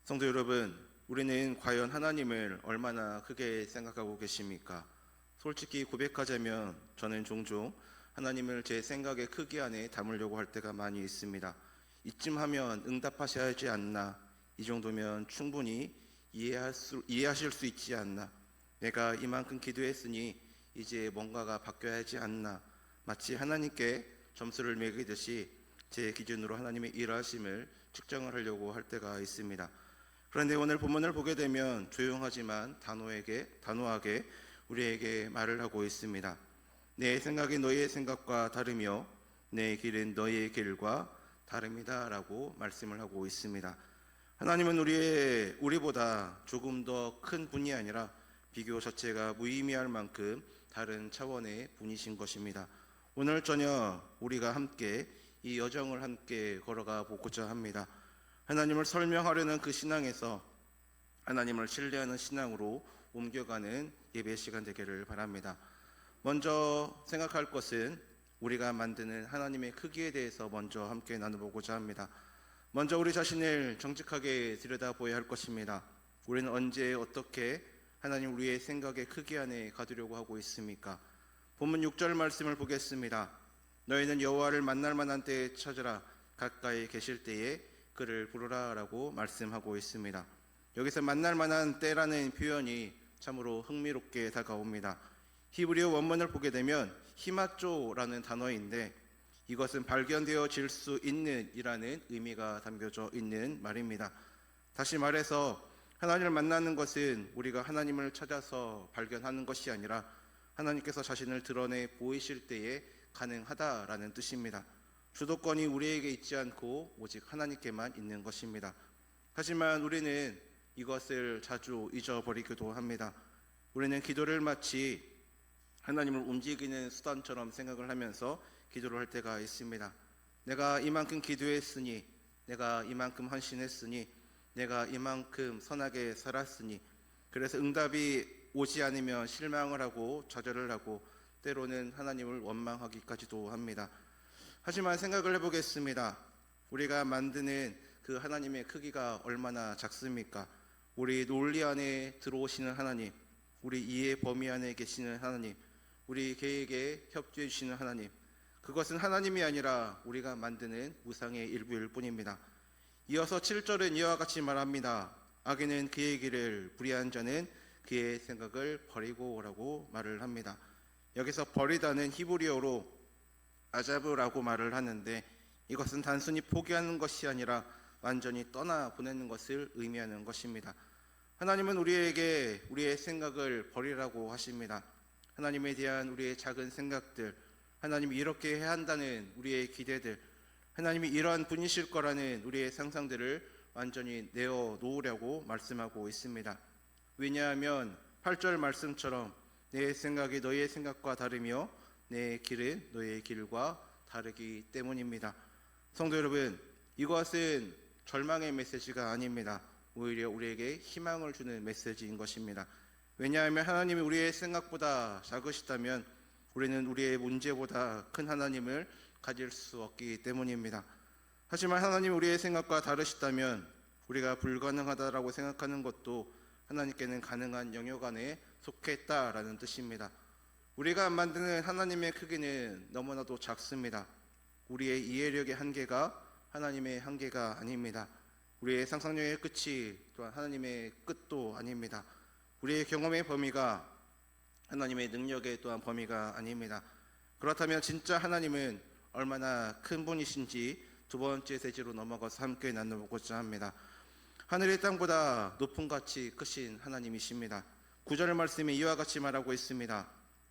성도 여러분, 우리는 과연 하나님을 얼마나 크게 생각하고 계십니까? 솔직히 고백하자면 저는 종종 하나님을 제 생각의 크기 안에 담으려고 할 때가 많이 있습니다. 이쯤 하면 응답하셔야 하지 않나? 이 정도면 충분히 이해하실 수 있지 않나? 내가 이만큼 기도했으니 이제 뭔가가 바뀌어야 하지 않나? 마치 하나님께 점수를 매기듯이 제 기준으로 하나님의 일하심을 측정을 하려고 할 때가 있습니다. 그런데 오늘 본문을 보게 되면 조용하지만 단호하게 우리에게 말을 하고 있습니다. 내 생각이 너희의 생각과 다르며 내 길은 너희의 길과 다릅니다 라고 말씀을 하고 있습니다. 하나님은 우리보다 조금 더 큰 분이 아니라 비교 자체가 무의미할 만큼 다른 차원의 분이신 것입니다. 오늘 저녁 우리가 함께 이 여정을 함께 걸어가 보고자 합니다. 하나님을 설명하려는 그 신앙에서 하나님을 신뢰하는 신앙으로 옮겨가는 예배 시간 되기를 바랍니다. 먼저 생각할 것은 우리가 만드는 하나님의 크기에 대해서 먼저 함께 나눠보고자 합니다. 먼저 우리 자신을 정직하게 들여다보아야 할 것입니다. 우리는 언제 어떻게 하나님 우리의 생각의 크기 안에 가두려고 하고 있습니까? 본문 6절 말씀을 보겠습니다. 너희는 여호와를 만날 만한 때에 찾으라. 가까이 계실 때에 그를 부르라 라고 말씀하고 있습니다. 여기서 만날 만한 때라는 표현이 참으로 흥미롭게 다가옵니다. 히브리어 원문을 보게 되면 히마쪼라는 단어인데 이것은 발견되어질 수 있는 이라는 의미가 담겨져 있는 말입니다. 다시 말해서 하나님을 만나는 것은 우리가 하나님을 찾아서 발견하는 것이 아니라 하나님께서 자신을 드러내 보이실 때에 가능하다라는 뜻입니다. 주도권이 우리에게 있지 않고 오직 하나님께만 있는 것입니다. 하지만 우리는 이것을 자주 잊어버리기도 합니다. 우리는 기도를 마치 하나님을 움직이는 수단처럼 생각을 하면서 기도를 할 때가 있습니다. 내가 이만큼 기도했으니, 내가 이만큼 헌신했으니, 내가 이만큼 선하게 살았으니, 그래서 응답이 오지 않으면 실망을 하고 좌절을 하고 때로는 하나님을 원망하기까지도 합니다. 하지만 생각을 해보겠습니다. 우리가 만드는 그 하나님의 크기가 얼마나 작습니까? 우리 논리 안에 들어오시는 하나님, 우리 이해 범위 안에 계시는 하나님, 우리 계획에 협조해 주시는 하나님, 그것은 하나님이 아니라 우리가 만드는 우상의 일부일 뿐입니다. 이어서 7절은 이와 같이 말합니다. 악인은 그의 길을, 불의한 자는 그의 생각을 버리고 오라고 말을 합니다. 여기서 버리다는 히브리어로 아자브라고 말을 하는데 이것은 단순히 포기하는 것이 아니라 완전히 떠나보내는 것을 의미하는 것입니다. 하나님은 우리에게 우리의 생각을 버리라고 하십니다. 하나님에 대한 우리의 작은 생각들, 하나님이 이렇게 해야 한다는 우리의 기대들, 하나님이 이러한 분이실 거라는 우리의 상상들을 완전히 내어놓으려고 말씀하고 있습니다. 왜냐하면 8절 말씀처럼 내 생각이 너희의 생각과 다르며 내 길은 너희의 길과 다르기 때문입니다. 성도 여러분, 이것은 절망의 메시지가 아닙니다. 오히려 우리에게 희망을 주는 메시지인 것입니다. 왜냐하면 하나님이 우리의 생각보다 작으시다면 우리는 우리의 문제보다 큰 하나님을 가질 수 없기 때문입니다. 하지만 하나님이 우리의 생각과 다르시다면 우리가 불가능하다라고 생각하는 것도 하나님께는 가능한 영역 안에 속해 있다라는 뜻입니다. 우리가 만드는 하나님의 크기는 너무나도 작습니다. 우리의 이해력의 한계가 하나님의 한계가 아닙니다. 우리의 상상력의 끝이 또한 하나님의 끝도 아닙니다. 우리의 경험의 범위가 하나님의 능력의 또한 범위가 아닙니다. 그렇다면 진짜 하나님은 얼마나 큰 분이신지 두 번째 세제로 넘어가서 함께 나눠보고자 합니다. 하늘의 땅보다 높은 가치 크신 하나님이십니다. 9절 말씀에 이와 같이 말하고 있습니다.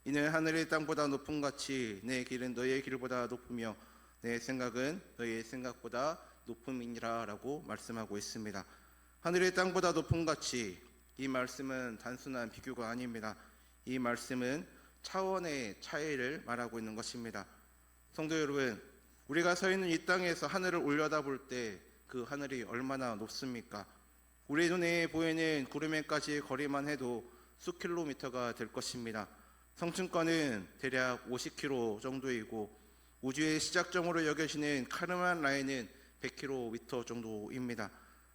이는 하늘의 땅보다 높은 가치 내 길은 너희의 길보다 높으며 내 생각은 너희의 생각보다 높음이니라 라고 말씀하고 있습니다. 하늘의 땅보다 높은 가치, 이 말씀은 단순한 비교가 아닙니다. 이 말씀은 차원의 차이를 말하고 있는 것입니다. 성도 여러분, 우리가 서 있는 이 땅에서 하늘을 올려다볼 때 그 하늘이 얼마나 높습니까? 우리 눈에 보이는 구름에까지의 거리만 해도 수킬로미터가 될 것입니다. 성층권은 대략 50km 정도이고 우주의 시작점으로 여겨지는 카르만 라인은 100km 정도입니다.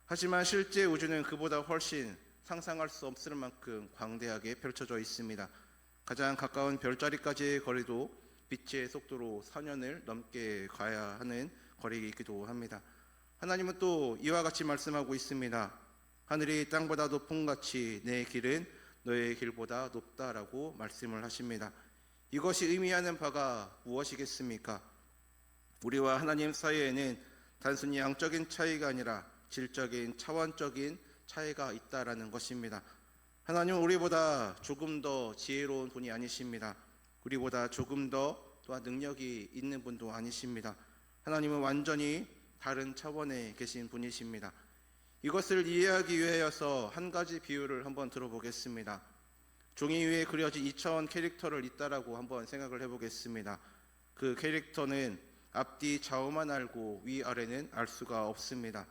하지만 실제 우주는 그보다 훨씬 상상할 수 없을 만큼 광대하게 펼쳐져 있습니다. 가장 가까운 별자리까지의 거리도 빛의 속도로 4년을 넘게 가야 하는 거리이기도 합니다. 하나님은 또 이와 같이 말씀하고 있습니다. 하늘이 땅보다 높은 같이 내 길은 너의 길보다 높다라고 말씀을 하십니다. 이것이 의미하는 바가 무엇이겠습니까? 우리와 하나님 사이에는 단순히 양적인 차이가 아니라 질적인 차원적인 차이가 있다라는 것입니다. 하나님은 우리보다 조금 더 지혜로운 분이 아니십니다. 우리보다 조금 더 또한 능력이 있는 분도 아니십니다. 하나님은 완전히 다른 차원에 계신 분이십니다. 이것을 이해하기 위하여서 한 가지 비유를 한번 들어보겠습니다. 종이 위에 그려진 2차원 캐릭터를 있다라고 한번 생각을 해보겠습니다. 그 캐릭터는 앞뒤 좌우만 알고 위아래는 알 수가 없습니다.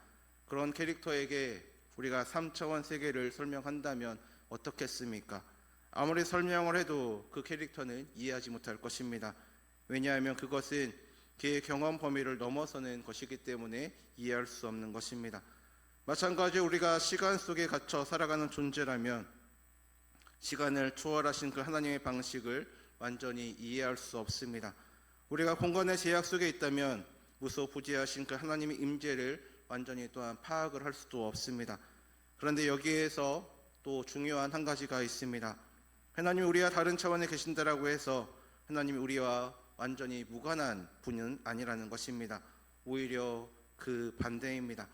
그런 캐릭터에게 우리가 3차원 세계를 설명한다면 어떻겠습니까? 아무리 설명을 해도 그 캐릭터는 이해하지 못할 것입니다. 왜냐하면 그것은 그의 경험 범위를 넘어서는 것이기 때문에 이해할 수 없는 것입니다. 마찬가지로 우리가 시간 속에 갇혀 살아가는 존재라면 시간을 초월하신 그 하나님의 방식을 완전히 이해할 수 없습니다. 우리가 공간의 제약 속에 있다면 무소부지하신 그 하나님의 임재를 완전히 또한 파악을 할 수도 없습니다. 그런데 여기에서 또 중요한 한 가지가 있습니다. 하나님이 우리와 다른 차원에 계신다라고 해서 하나님이 우리와 완전히 무관한 분은 아니라는 것입니다. 오히려 그 반대입니다.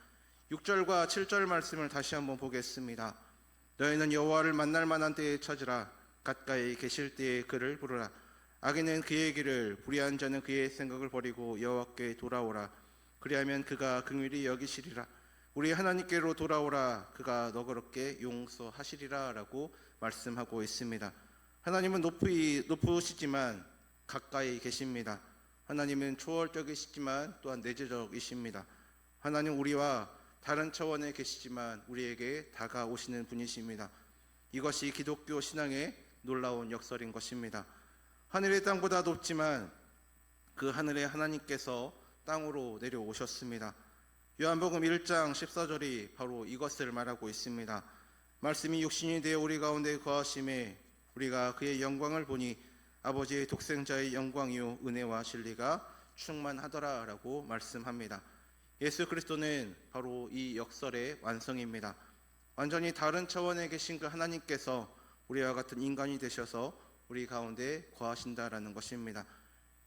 6절과 7절 말씀을 다시 한번 보겠습니다. 너희는 여호와를 만날 만한 때에 찾으라. 가까이 계실 때에 그를 부르라. 악인은 그의 길을, 불의한 자는 그의 생각을 버리고 여호와께 돌아오라. 그리하면 그가 긍휼히 여기시리라. 우리 하나님께로 돌아오라. 그가 너그럽게 용서하시리라 라고 말씀하고 있습니다. 하나님은 높으시지만 가까이 계십니다. 하나님은 초월적이시지만 또한 내재적이십니다. 하나님 우리와 다른 차원에 계시지만 우리에게 다가오시는 분이십니다. 이것이 기독교 신앙의 놀라운 역설인 것입니다. 하늘의 땅보다 높지만 그 하늘의 하나님께서 땅으로 내려오셨습니다. 요한복음 1장 14절이 바로 이것을 말하고 있습니다. 말씀이 육신이 되어 우리 가운데 거하심에 우리가 그의 영광을 보니 아버지의 독생자의 영광이요 은혜와 진리가 충만하더라 라고 말씀합니다. 예수 그리스도는 바로 이 역설의 완성입니다. 완전히 다른 차원에 계신 그 하나님께서 우리와 같은 인간이 되셔서 우리 가운데 거하신다라는 것입니다.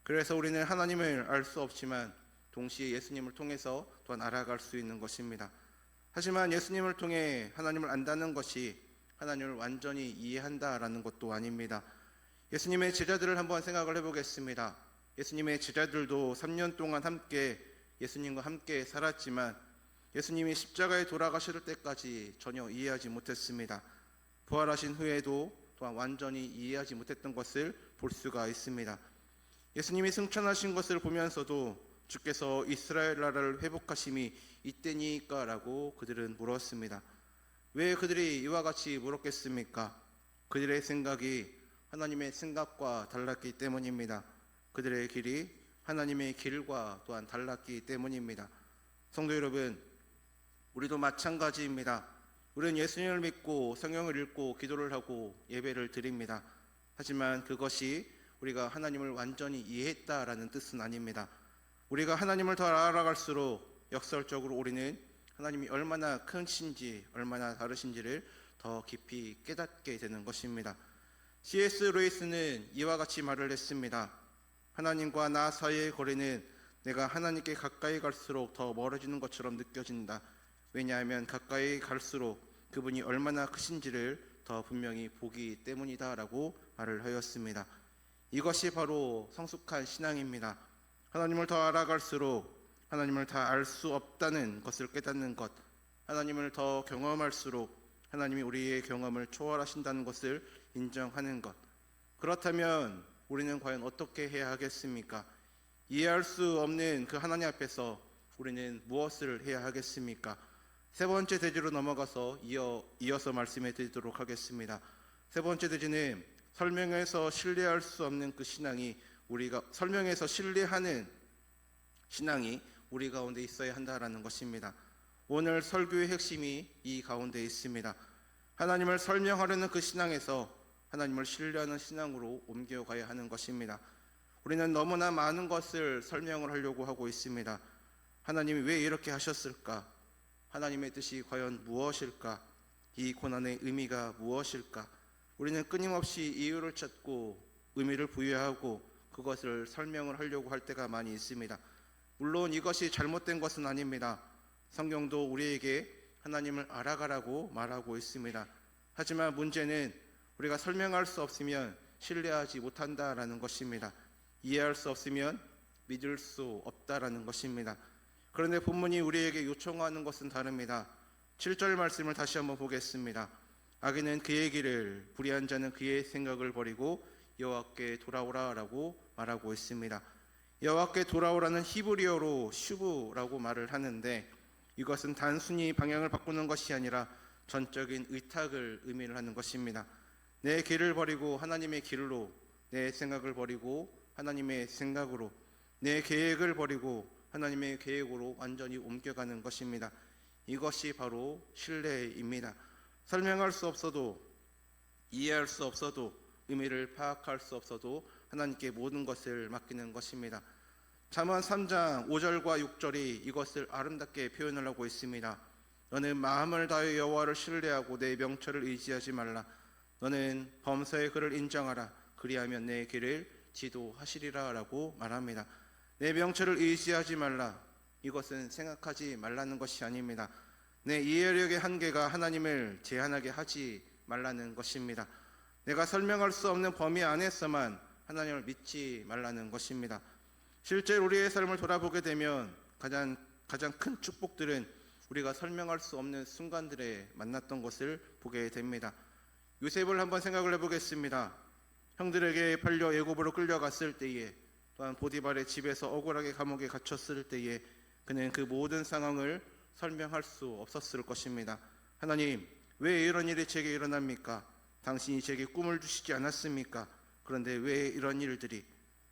그래서 우리는 하나님을 알 수 없지만 동시에 예수님을 통해서 또한 알아갈 수 있는 것입니다. 하지만 예수님을 통해 하나님을 안다는 것이 하나님을 완전히 이해한다라는 것도 아닙니다. 예수님의 제자들을 한번 생각을 해보겠습니다. 예수님의 제자들도 3년 동안 함께 예수님과 함께 살았지만 예수님이 십자가에 돌아가실 때까지 전혀 이해하지 못했습니다. 부활하신 후에도 또한 완전히 이해하지 못했던 것을 볼 수가 있습니다. 예수님이 승천하신 것을 보면서도 주께서 이스라엘 나라를 회복하심이 이때니까 라고 그들은 물었습니다. 왜 그들이 이와 같이 물었겠습니까? 그들의 생각이 하나님의 생각과 달랐기 때문입니다. 그들의 길이 하나님의 길과 또한 달랐기 때문입니다. 성도 여러분, 우리도 마찬가지입니다. 우리는 예수님을 믿고 성경을 읽고 기도를 하고 예배를 드립니다. 하지만 그것이 우리가 하나님을 완전히 이해했다라는 뜻은 아닙니다. 우리가 하나님을 더 알아갈수록 역설적으로 우리는 하나님이 얼마나 크신지 얼마나 다르신지를 더 깊이 깨닫게 되는 것입니다. C.S. 루이스는 이와 같이 말을 했습니다. 하나님과 나 사이의 거리는 내가 하나님께 가까이 갈수록 더 멀어지는 것처럼 느껴진다. 왜냐하면 가까이 갈수록 그분이 얼마나 크신지를 더 분명히 보기 때문이다 라고 말을 하였습니다. 이것이 바로 성숙한 신앙입니다. 하나님을 더 알아갈수록 하나님을 다 알 수 없다는 것을 깨닫는 것, 하나님을 더 경험할수록 하나님이 우리의 경험을 초월하신다는 것을 인정하는 것. 그렇다면 우리는 과연 어떻게 해야 하겠습니까? 이해할 수 없는 그 하나님 앞에서 우리는 무엇을 해야 하겠습니까? 세 번째 대지로 넘어가서 이어서 말씀해 드리도록 하겠습니다. 세 번째 대지는 설명해서 신뢰할 수 없는 그 신앙이 우리가 설명해서 신뢰하는 신앙이 우리 가운데 있어야 한다라는 것입니다. 오늘 설교의 핵심이 이 가운데 있습니다. 하나님을 설명하려는 그 신앙에서 하나님을 신뢰하는 신앙으로 옮겨가야 하는 것입니다. 우리는 너무나 많은 것을 설명을 하려고 하고 있습니다. 하나님이 왜 이렇게 하셨을까? 하나님의 뜻이 과연 무엇일까? 이 고난의 의미가 무엇일까? 우리는 끊임없이 이유를 찾고 의미를 부여하고 그것을 설명을 하려고 할 때가 많이 있습니다. 물론 이것이 잘못된 것은 아닙니다. 성경도 우리에게 하나님을 알아가라고 말하고 있습니다. 하지만 문제는 우리가 설명할 수 없으면 신뢰하지 못한다라는 것입니다. 이해할 수 없으면 믿을 수 없다라는 것입니다. 그런데 본문이 우리에게 요청하는 것은 다릅니다. 7절 말씀을 다시 한번 보겠습니다. 악인은 그의 길을, 불의한 자는 그의 생각을 버리고 여호와께 돌아오라라고 말하고 있습니다. 여호와께 돌아오라는 히브리어로 슈브라고 말을 하는데 이것은 단순히 방향을 바꾸는 것이 아니라 전적인 의탁을 의미를 하는 것입니다. 내 길을 버리고 하나님의 길로, 내 생각을 버리고 하나님의 생각으로, 내 계획을 버리고 하나님의 계획으로 완전히 옮겨가는 것입니다. 이것이 바로 신뢰입니다. 설명할 수 없어도, 이해할 수 없어도, 의미를 파악할 수 없어도 하나님께 모든 것을 맡기는 것입니다. 잠언 3장 5절과 6절이 이것을 아름답게 표현을 하고 있습니다. 너는 마음을 다하여 여호와를 신뢰하고 내 명철을 의지하지 말라. 너는 범사의 그를 인정하라. 그리하면 내 길을 지도하시리라 라고 말합니다. 내 명철을 의지하지 말라. 이것은 생각하지 말라는 것이 아닙니다. 내 이해력의 한계가 하나님을 제한하게 하지 말라는 것입니다. 내가 설명할 수 없는 범위 안에서만 하나님을 믿지 말라는 것입니다. 실제 우리의 삶을 돌아보게 되면 가장 큰 축복들은 우리가 설명할 수 없는 순간들에 만났던 것을 보게 됩니다. 요셉을 한번 생각을 해보겠습니다. 형들에게 팔려 애굽으로 끌려갔을 때에, 또한 보디발의 집에서 억울하게 감옥에 갇혔을 때에 그는 그 모든 상황을 설명할 수 없었을 것입니다. 하나님, 왜 이런 일이 제게 일어납니까? 당신이 제게 꿈을 주시지 않았습니까? 그런데 왜 이런 일들이?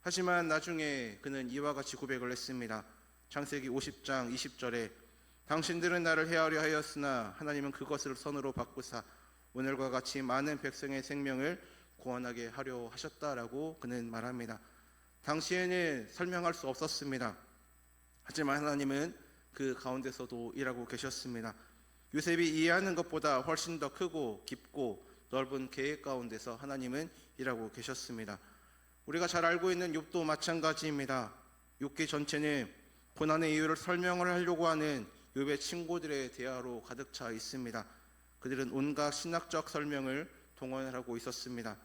하지만 나중에 그는 이와 같이 고백을 했습니다. 창세기 50장 20절에 당신들은 나를 해하려 하였으나 하나님은 그것을 선으로 바꾸사 오늘과 같이 많은 백성의 생명을 구원하게 하려 하셨다라고 그는 말합니다. 당시에는 설명할 수 없었습니다. 하지만 하나님은 그 가운데서도 일하고 계셨습니다. 요셉이 이해하는 것보다 훨씬 더 크고 깊고 넓은 계획 가운데서 하나님은 일하고 계셨습니다. 우리가 잘 알고 있는 욥도 마찬가지입니다. 욥기 전체는 고난의 이유를 설명을 하려고 하는 욥의 친구들의 대화로 가득 차 있습니다. 그들은 온갖 신학적 설명을 동원하고 있었습니다.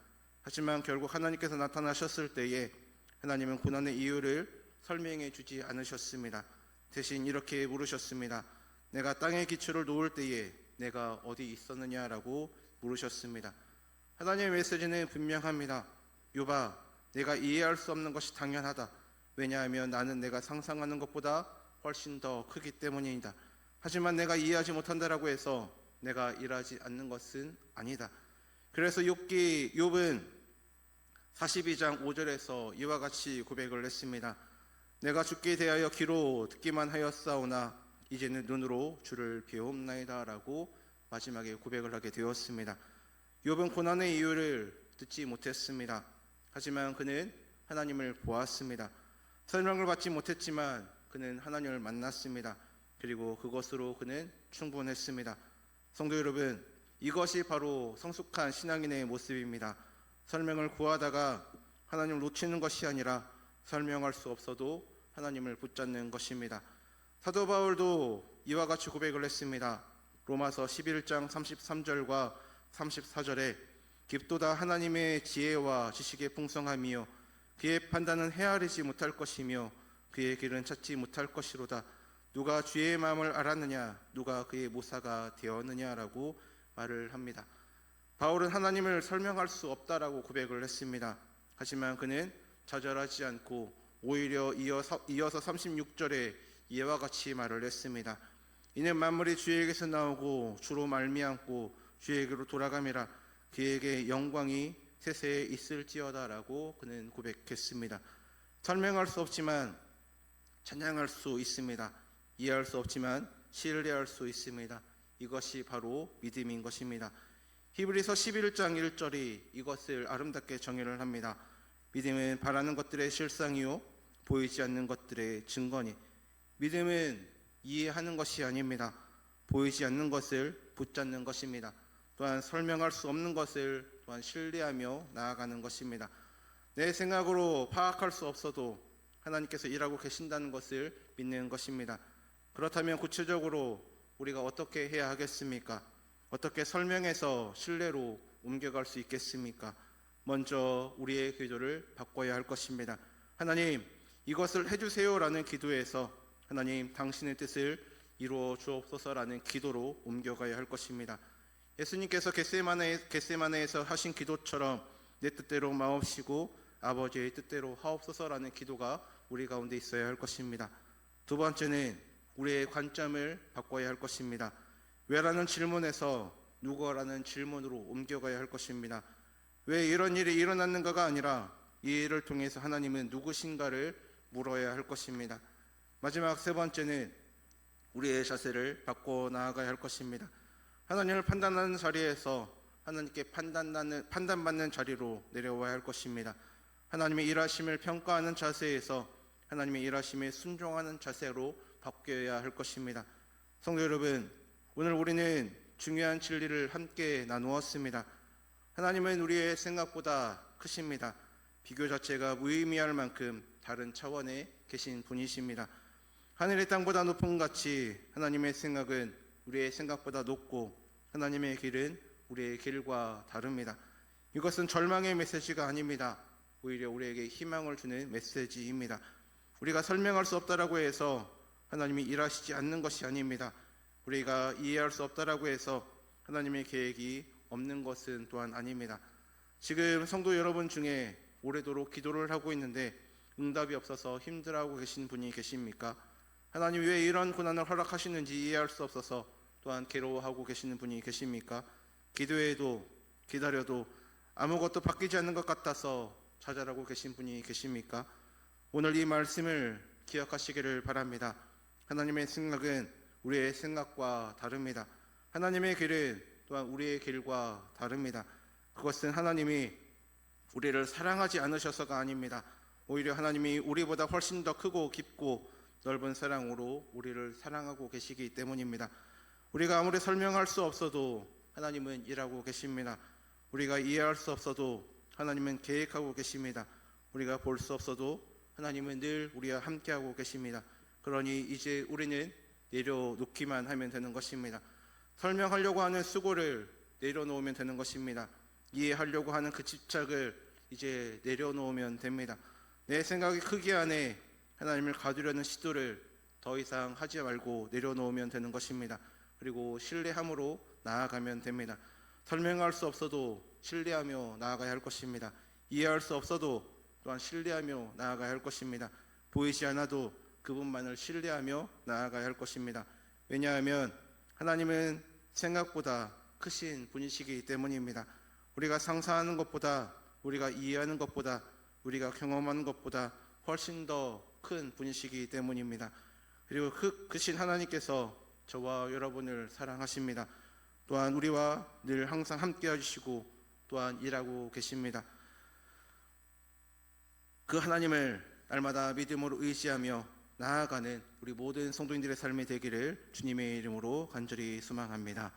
하지만 결국 하나님께서 나타나셨을 때에 하나님은 고난의 이유를 설명해 주지 않으셨습니다. 대신 이렇게 물으셨습니다. 내가 땅의 기초를 놓을 때에 내가 어디 있었느냐라고 물으셨습니다. 하나님의 메시지는 분명합니다. 욥아, 내가 이해할 수 없는 것이 당연하다. 왜냐하면 나는 내가 상상하는 것보다 훨씬 더 크기 때문이다. 하지만 내가 이해하지 못한다라고 해서 내가 일하지 않는 것은 아니다. 그래서 욥은 42장 5절에서 이와 같이 고백을 했습니다. 내가 주께 대하여 귀로 듣기만 하였사오나 이제는 눈으로 주를 배움나이다 라고 마지막에 고백을 하게 되었습니다. 욥은 고난의 이유를 듣지 못했습니다. 하지만 그는 하나님을 보았습니다. 설명을 받지 못했지만 그는 하나님을 만났습니다. 그리고 그것으로 그는 충분했습니다. 성도 여러분, 이것이 바로 성숙한 신앙인의 모습입니다. 설명을 구하다가 하나님을 놓치는 것이 아니라 설명할 수 없어도 하나님을 붙잡는 것입니다. 사도 바울도 이와 같이 고백을 했습니다. 로마서 11장 33절과 34절에 깊도다 하나님의 지혜와 지식의 풍성함이요 그의 판단은 헤아리지 못할 것이며 그의 길은 찾지 못할 것이로다. 누가 주의 마음을 알았느냐? 누가 그의 모사가 되었느냐라고 말을 합니다. 바울은 하나님을 설명할 수 없다라고 고백을 했습니다. 하지만 그는 좌절하지 않고 오히려 이어서 36절에 이와 같이 말을 했습니다. 이는 만물이 주에게서 나오고 주로 말미암고 주에게로 돌아감이라. 그에게 영광이 세세에 있을지어다라고 그는 고백했습니다. 설명할 수 없지만 찬양할 수 있습니다. 이해할 수 없지만 신뢰할 수 있습니다. 이것이 바로 믿음인 것입니다. 히브리서 11장 1절이 이것을 아름답게 정의를 합니다. 믿음은 바라는 것들의 실상이요 보이지 않는 것들의 증거니. 믿음은 이해하는 것이 아닙니다. 보이지 않는 것을 붙잡는 것입니다. 또한 설명할 수 없는 것을 또한 신뢰하며 나아가는 것입니다. 내 생각으로 파악할 수 없어도 하나님께서 일하고 계신다는 것을 믿는 것입니다. 그렇다면 구체적으로 우리가 어떻게 해야 하겠습니까? 어떻게 설명해서 신뢰로 옮겨갈 수 있겠습니까? 먼저 우리의 기도를 바꿔야 할 것입니다. 하나님, 이것을 해주세요라는 기도에서 하나님, 당신의 뜻을 이루어 주옵소서라는 기도로 옮겨가야 할 것입니다. 예수님께서 겟세마네에서 하신 기도처럼 내 뜻대로 마옵시고 아버지의 뜻대로 하옵소서라는 기도가 우리 가운데 있어야 할 것입니다. 두 번째는 우리의 관점을 바꿔야 할 것입니다. 왜라는 질문에서 누구라는 질문으로 옮겨가야 할 것입니다. 왜 이런 일이 일어났는가가 아니라 이 일을 통해서 하나님은 누구신가를 물어야 할 것입니다. 마지막 세 번째는 우리의 자세를 바꿔 나아가야 할 것입니다. 하나님을 판단하는 자리에서 하나님께 판단받는 자리로 내려와야 할 것입니다. 하나님의 일하심을 평가하는 자세에서 하나님의 일하심에 순종하는 자세로 바뀌어야 할 것입니다. 성도 여러분, 오늘 우리는 중요한 진리를 함께 나누었습니다. 하나님은 우리의 생각보다 크십니다. 비교 자체가 무의미할 만큼 다른 차원에 계신 분이십니다. 하늘의 땅보다 높은 같이 하나님의 생각은 우리의 생각보다 높고 하나님의 길은 우리의 길과 다릅니다. 이것은 절망의 메시지가 아닙니다. 오히려 우리에게 희망을 주는 메시지입니다. 우리가 설명할 수 없다라고 해서 하나님이 일하시지 않는 것이 아닙니다. 우리가 이해할 수 없다라고 해서 하나님의 계획이 없는 것은 또한 아닙니다. 지금 성도 여러분 중에 오래도록 기도를 하고 있는데 응답이 없어서 힘들어하고 계신 분이 계십니까? 하나님 왜 이런 고난을 허락하시는지 이해할 수 없어서 또한 괴로워하고 계시는 분이 계십니까? 기도해도 기다려도 아무것도 바뀌지 않는 것 같아서 좌절하고 계신 분이 계십니까? 오늘 이 말씀을 기억하시기를 바랍니다. 하나님의 생각은 우리의 생각과 다릅니다. 하나님의 길은 또한 우리의 길과 다릅니다. 그것은 하나님이 우리를 사랑하지 않으셔서가 아닙니다. 오히려 하나님이 우리보다 훨씬 더 크고 깊고 넓은 사랑으로 우리를 사랑하고 계시기 때문입니다. 우리가 아무리 설명할 수 없어도 하나님은 일하고 계십니다. 우리가 이해할 수 없어도 하나님은 계획하고 계십니다. 우리가 볼 수 없어도 하나님은 늘 우리와 함께하고 계십니다. 그러니 이제 우리는 내려놓기만 하면 되는 것입니다. 설명하려고 하는 수고를 내려놓으면 되는 것입니다. 이해하려고 하는 그 집착을 이제 내려놓으면 됩니다. 내 생각의 크기 안에 하나님을 가두려는 시도를 더 이상 하지 말고 내려놓으면 되는 것입니다. 그리고 신뢰함으로 나아가면 됩니다. 설명할 수 없어도 신뢰하며 나아가야 할 것입니다. 이해할 수 없어도 또한 신뢰하며 나아가야 할 것입니다. 보이지 않아도 그분만을 신뢰하며 나아가야 할 것입니다. 왜냐하면 하나님은 생각보다 크신 분이시기 때문입니다. 우리가 상상하는 것보다, 우리가 이해하는 것보다, 우리가 경험하는 것보다 훨씬 더 큰 분이시기 때문입니다. 그리고 크신 하나님께서 저와 여러분을 사랑하십니다. 또한 우리와 늘 항상 함께 해주시고 또한 일하고 계십니다. 그 하나님을 날마다 믿음으로 의지하며 나아가는 우리 모든 성도인들의 삶이 되기를 주님의 이름으로 간절히 소망합니다.